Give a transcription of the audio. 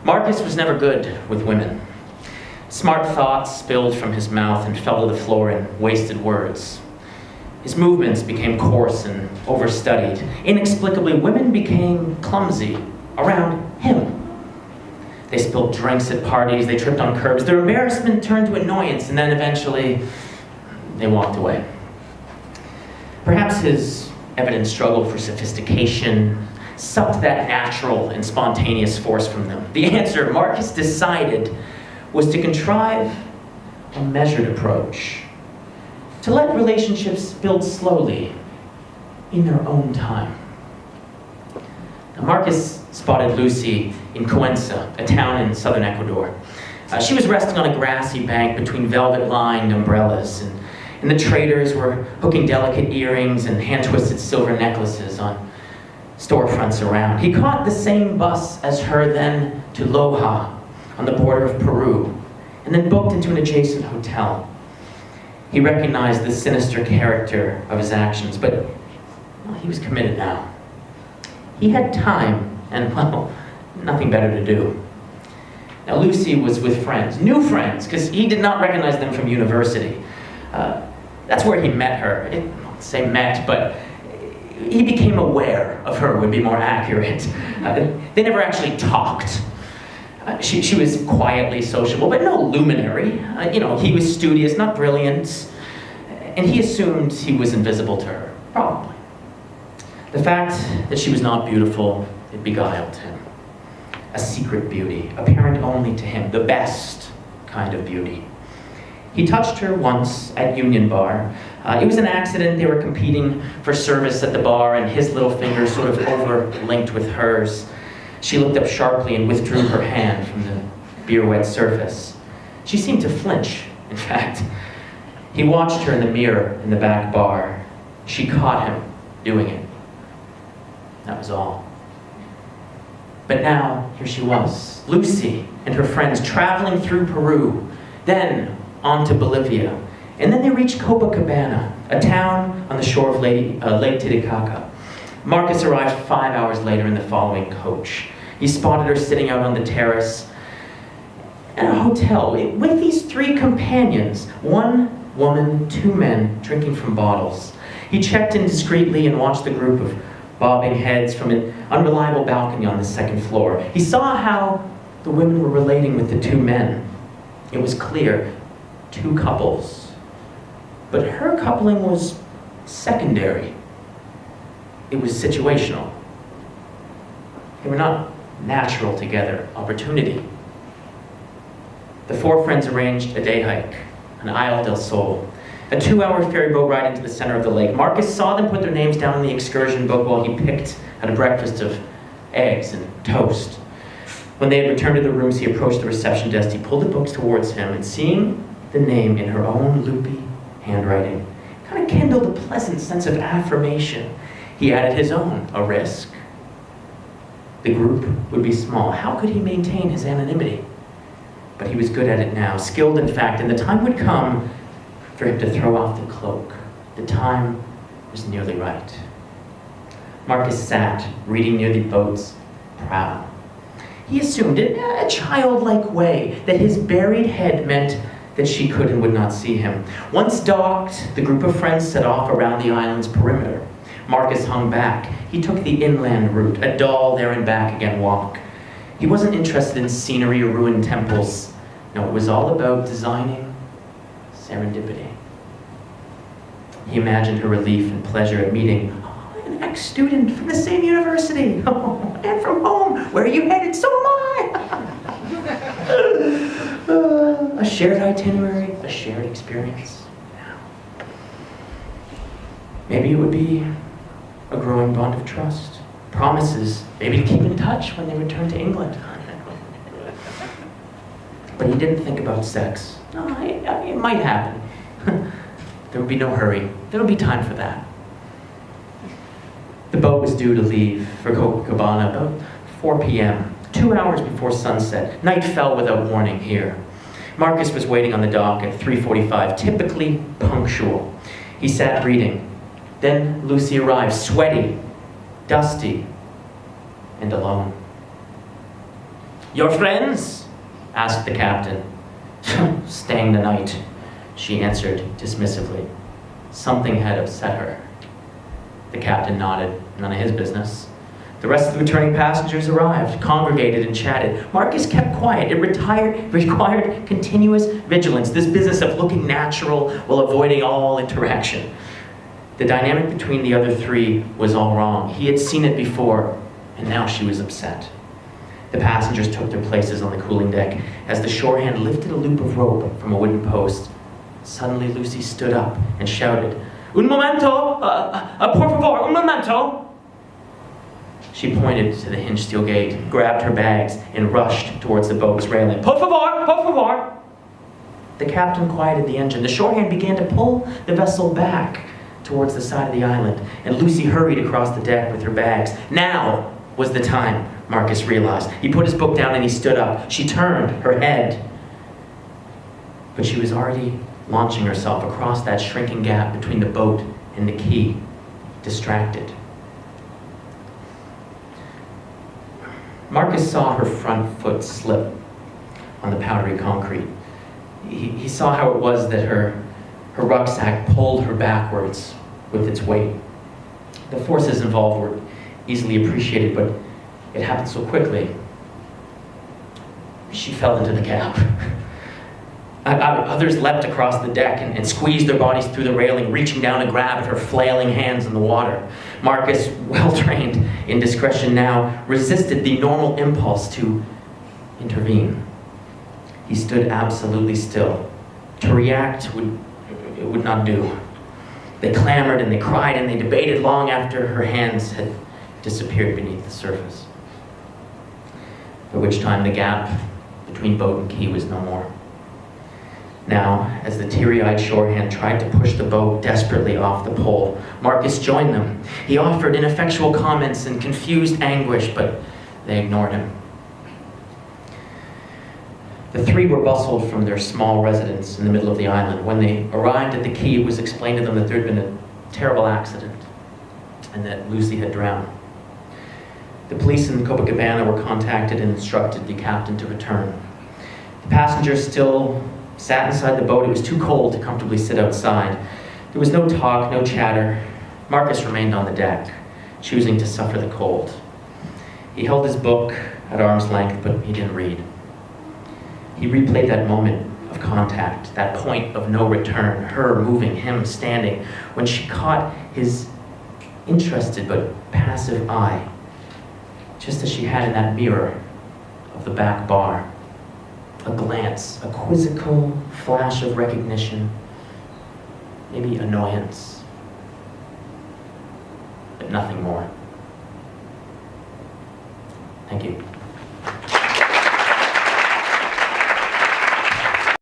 Marcus was never good with women. Smart thoughts spilled from his mouth and fell to the floor in wasted words. His movements became coarse and overstudied. Inexplicably, women became clumsy around him. They spilled drinks at parties, they tripped on curbs. Their embarrassment turned to annoyance, and then eventually, they walked away. Perhaps his evident struggle for sophistication sucked that natural and spontaneous force from them. The answer, Marcus decided, was to contrive a measured approach, to let relationships build slowly in their own time. Now, Marcus spotted Lucy in Cuenca, a town in southern Ecuador. She was resting on a grassy bank between velvet-lined umbrellas, and the traders were hooking delicate earrings and hand-twisted silver necklaces on storefronts around. He caught the same bus as her then to Loja, on the border of Peru, and then booked into an adjacent hotel. He recognized the sinister character of his actions, but he was committed now. He had time and, nothing better to do. Now, Lucy was with friends, new friends, because he did not recognize them from university. That's where he met her. I won't say met, but he became aware of her would be more accurate. They never actually talked. She was quietly sociable, but no luminary. He was studious, not brilliant, and he assumed he was invisible to her, probably. The fact that she was not beautiful, it beguiled him. A secret beauty, apparent only to him, the best kind of beauty. He touched her once at Union Bar. It was an accident. They were competing for service at the bar, and his little finger sort of over-linked with hers. She looked up sharply and withdrew her hand from the beer-wet surface. She seemed to flinch, in fact. He watched her in the mirror in the back bar. She caught him doing it. That was all. But now, here she was, Lucy and her friends traveling through Peru, then on to Bolivia. And then they reached Copacabana, a town on the shore of Lake Titicaca. Marcus arrived 5 hours later in the following coach. He spotted her sitting out on the terrace at a hotel with these three companions, one woman, two men, drinking from bottles. He checked in discreetly and watched the group of bobbing heads from an unreliable balcony on the second floor. He saw how the women were relating with the two men. It was clear, two couples. But her coupling was secondary. It was situational. They were not natural together, opportunity. The four friends arranged a day hike, an Isle del Sol, a 2-hour ferry boat ride into the center of the lake. Marcus saw them put their names down in the excursion book while he picked at a breakfast of eggs and toast. When they had returned to their rooms, he approached the reception desk. He pulled the books towards him, and seeing the name in her own loopy handwriting, kind of kindled a pleasant sense of affirmation. He added his own, a risk. The group would be small. How could he maintain his anonymity? But he was good at it now, skilled in fact, and the time would come for him to throw off the cloak. The time was nearly right. Marcus sat, reading near the boat's prow. He assumed in a childlike way that his buried head meant that she could and would not see him. Once docked, the group of friends set off around the island's perimeter. Marcus hung back. He took the inland route, a dull there and back again walk. He wasn't interested in scenery or ruined temples. No, it was all about designing serendipity. He imagined her relief and pleasure at meeting an ex-student from the same university. And from home. Where are you headed? So am I. A shared itinerary, a shared experience. Maybe it would be a growing bond of trust. Promises, maybe to keep in touch when they return to England. But he didn't think about sex. No, it might happen. There would be no hurry. There would be time for that. The boat was due to leave for Copacabana about 4 p.m., 2 hours before sunset. Night fell without warning here. Marcus was waiting on the dock at 3:45, typically punctual. He sat reading. Then Lucy arrived, sweaty, dusty, and alone. "Your friends?" asked the captain. "Staying the night," she answered dismissively. Something had upset her. The captain nodded. None of his business. The rest of the returning passengers arrived, congregated, and chatted. Marcus kept quiet. It required continuous vigilance, this business of looking natural while avoiding all interaction. The dynamic between the other three was all wrong. He had seen it before, and now she was upset. The passengers took their places on the cooling deck as the shore hand lifted a loop of rope from a wooden post. Suddenly, Lucy stood up and shouted, "Un momento! Por favor, un momento!" She pointed to the hinged steel gate, grabbed her bags, and rushed towards the boat's railing. "Por favor! Por favor!" The captain quieted the engine. The shore hand began to pull the vessel back towards the side of the island, and Lucy hurried across the deck with her bags. Now was the time, Marcus realized. He put his book down and he stood up. She turned her head, but she was already launching herself across that shrinking gap between the boat and the quay, distracted. Marcus saw her front foot slip on the powdery concrete. He saw how it was that her rucksack pulled her backwards with its weight. The forces involved were easily appreciated, but it happened so quickly. She fell into the gap. Others leapt across the deck and squeezed their bodies through the railing, reaching down to grab at her flailing hands in the water. Marcus, well-trained in discretion now, resisted the normal impulse to intervene. He stood absolutely still. To react would not do. They clamored and they cried and they debated long after her hands had disappeared beneath the surface, by which time the gap between boat and quay was no more. Now, as the teary-eyed shorehand tried to push the boat desperately off the pole, Marcus joined them. He offered ineffectual comments and confused anguish, but they ignored him. The three were bustled from their small residence in the middle of the island. When they arrived at the quay, it was explained to them that there had been a terrible accident and that Lucy had drowned. The police in Copacabana were contacted and instructed the captain to return. The passengers still sat inside the boat. It was too cold to comfortably sit outside. There was no talk, no chatter. Marcus remained on the deck, choosing to suffer the cold. He held his book at arm's length, but he didn't read. He replayed that moment of contact, that point of no return, her moving, him standing, when she caught his interested but passive eye, just as she had in that mirror of the back bar. A glance, a quizzical flash of recognition, maybe annoyance, but nothing more. Thank you.